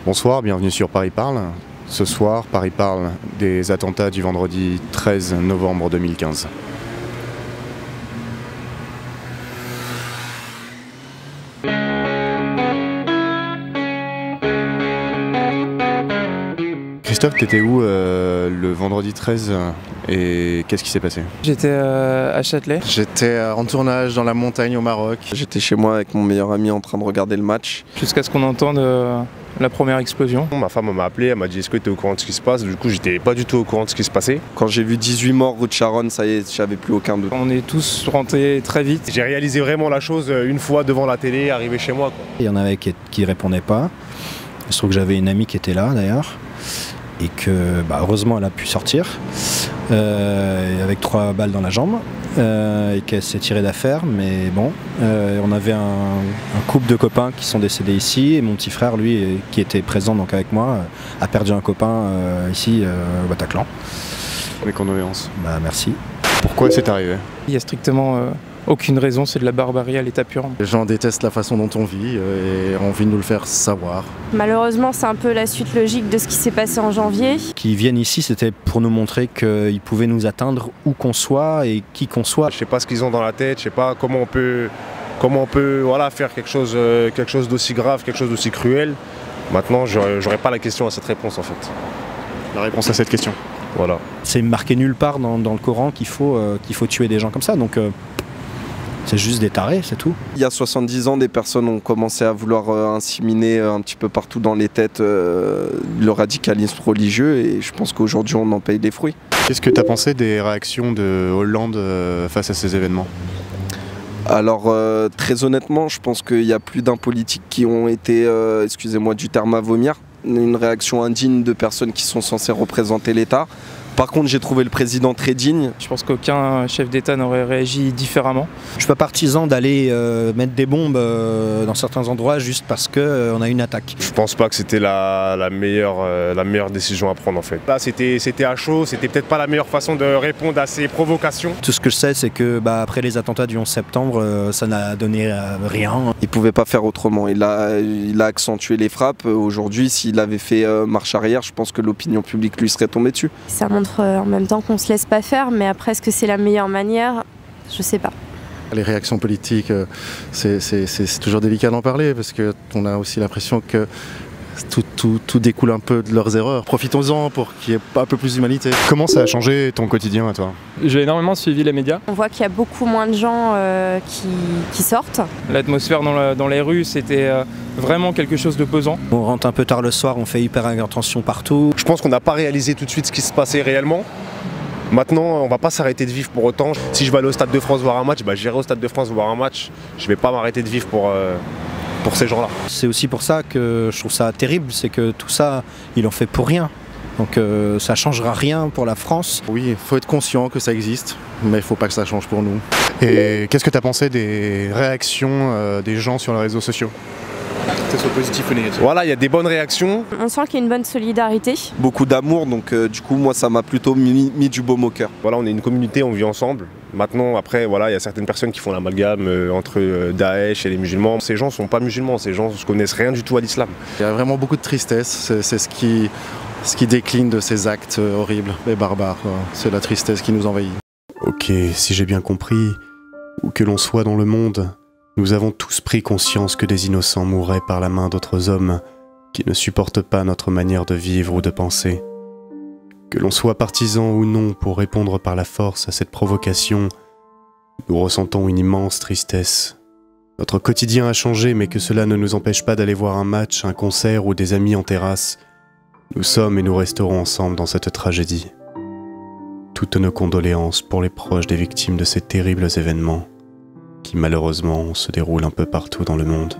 Bonsoir, bienvenue sur Paris Parle. Ce soir, Paris parle des attentats du vendredi 13 novembre 2015. Christophe, t'étais où le vendredi 13 et qu'est-ce qui s'est passé? J'étais à Châtelet. J'étais en tournage dans la montagne au Maroc. J'étais chez moi avec mon meilleur ami en train de regarder le match. Jusqu'à ce qu'on entende la première explosion. Ma femme m'a appelé, elle m'a dit est-ce que tu es au courant de ce qui se passe? Du coup j'étais pas du tout au courant de ce qui se passait. Quand j'ai vu 18 morts rue de Charonne, ça y est, j'avais plus aucun doute. On est tous rentrés très vite. J'ai réalisé vraiment la chose une fois devant la télé, arrivé chez moi, quoi. Il y en avait qui répondaient pas. Il se trouve que j'avais une amie qui était là d'ailleurs. Et que heureusement elle a pu sortir avec 3 balles dans la jambe et qu'elle s'est tirée d'affaire, mais bon, on avait un couple de copains qui sont décédés ici et mon petit frère, lui, qui était présent donc avec moi, a perdu un copain ici au Bataclan. Mes condoléances. Merci. Pourquoi c'est arrivé? Il y a strictement aucune raison, c'est de la barbarie à l'état pur. Les gens détestent la façon dont on vit et ont envie de nous le faire savoir. Malheureusement, c'est un peu la suite logique de ce qui s'est passé en janvier. Qu'ils viennent ici, c'était pour nous montrer qu'ils pouvaient nous atteindre où qu'on soit et qui qu'on soit. Je sais pas ce qu'ils ont dans la tête, je sais pas comment on peut faire quelque chose d'aussi grave, quelque chose d'aussi cruel. Maintenant, j'aurais pas la question à cette réponse en fait. La réponse à cette question. Voilà. C'est marqué nulle part dans le Coran qu'il faut tuer des gens comme ça, donc c'est juste des tarés, c'est tout. Il y a 70 ans, des personnes ont commencé à vouloir inséminer un petit peu partout dans les têtes le radicalisme religieux et je pense qu'aujourd'hui on en paye les fruits. Qu'est-ce que tu as pensé des réactions de Hollande face à ces événements? Alors très honnêtement, je pense qu'il y a plus d'un politique qui ont été, excusez-moi du terme, à vomir. Une réaction indigne de personnes qui sont censées représenter l'État. Par contre, j'ai trouvé le président très digne. Je pense qu'aucun chef d'État n'aurait réagi différemment. Je ne suis pas partisan d'aller mettre des bombes dans certains endroits juste parce qu'on a une attaque. Je pense pas que c'était la meilleure décision à prendre en fait. Là c'était à chaud, c'était peut-être pas la meilleure façon de répondre à ces provocations. Tout ce que je sais, c'est que après les attentats du 11 septembre, ça n'a donné rien. Il pouvait pas faire autrement. Il a accentué les frappes. Aujourd'hui, s'il avait fait marche arrière, je pense que l'opinion publique lui serait tombée dessus. Ça montre en même temps qu'on se laisse pas faire, mais après, est-ce que c'est la meilleure manière? Je sais pas. Les réactions politiques, c'est toujours délicat d'en parler parce qu'on a aussi l'impression que tout découle un peu de leurs erreurs. Profitons-en pour qu'il y ait un peu plus d'humanité. Comment ça a changé ton quotidien à toi? J'ai énormément suivi les médias. On voit qu'il y a beaucoup moins de gens qui sortent. L'atmosphère dans les rues, c'était vraiment quelque chose de pesant. On rentre un peu tard le soir, on fait hyper attention partout. Je pense qu'on n'a pas réalisé tout de suite ce qui se passait réellement. Maintenant, on va pas s'arrêter de vivre pour autant. Si je vais aller au Stade de France voir un match, j'irai au Stade de France voir un match. Je vais pas m'arrêter de vivre pour ces gens-là. C'est aussi pour ça que je trouve ça terrible, c'est que tout ça, ils l'ont fait pour rien. Donc ça changera rien pour la France. Oui, il faut être conscient que ça existe, mais il ne faut pas que ça change pour nous. Et qu'est-ce que tu as pensé des réactions des gens sur les réseaux sociaux? Que ce soit positif ou négatif. Voilà, il y a des bonnes réactions. On sent qu'il y a une bonne solidarité. Beaucoup d'amour, donc du coup, moi, ça m'a plutôt mis du baume au cœur. Voilà, on est une communauté, on vit ensemble. Maintenant, après, voilà, il y a certaines personnes qui font l'amalgame entre Daesh et les musulmans. Ces gens ne sont pas musulmans, ces gens ne connaissent rien du tout à l'islam. Il y a vraiment beaucoup de tristesse, c'est ce qui décline de ces actes horribles et barbares. C'est la tristesse qui nous envahit. Ok, si j'ai bien compris, où que l'on soit dans le monde, nous avons tous pris conscience que des innocents mourraient par la main d'autres hommes qui ne supportent pas notre manière de vivre ou de penser. Que l'on soit partisan ou non pour répondre par la force à cette provocation, nous ressentons une immense tristesse. Notre quotidien a changé, mais que cela ne nous empêche pas d'aller voir un match, un concert ou des amis en terrasse. Nous sommes et nous resterons ensemble dans cette tragédie. Toutes nos condoléances pour les proches des victimes de ces terribles événements qui malheureusement se déroulent un peu partout dans le monde.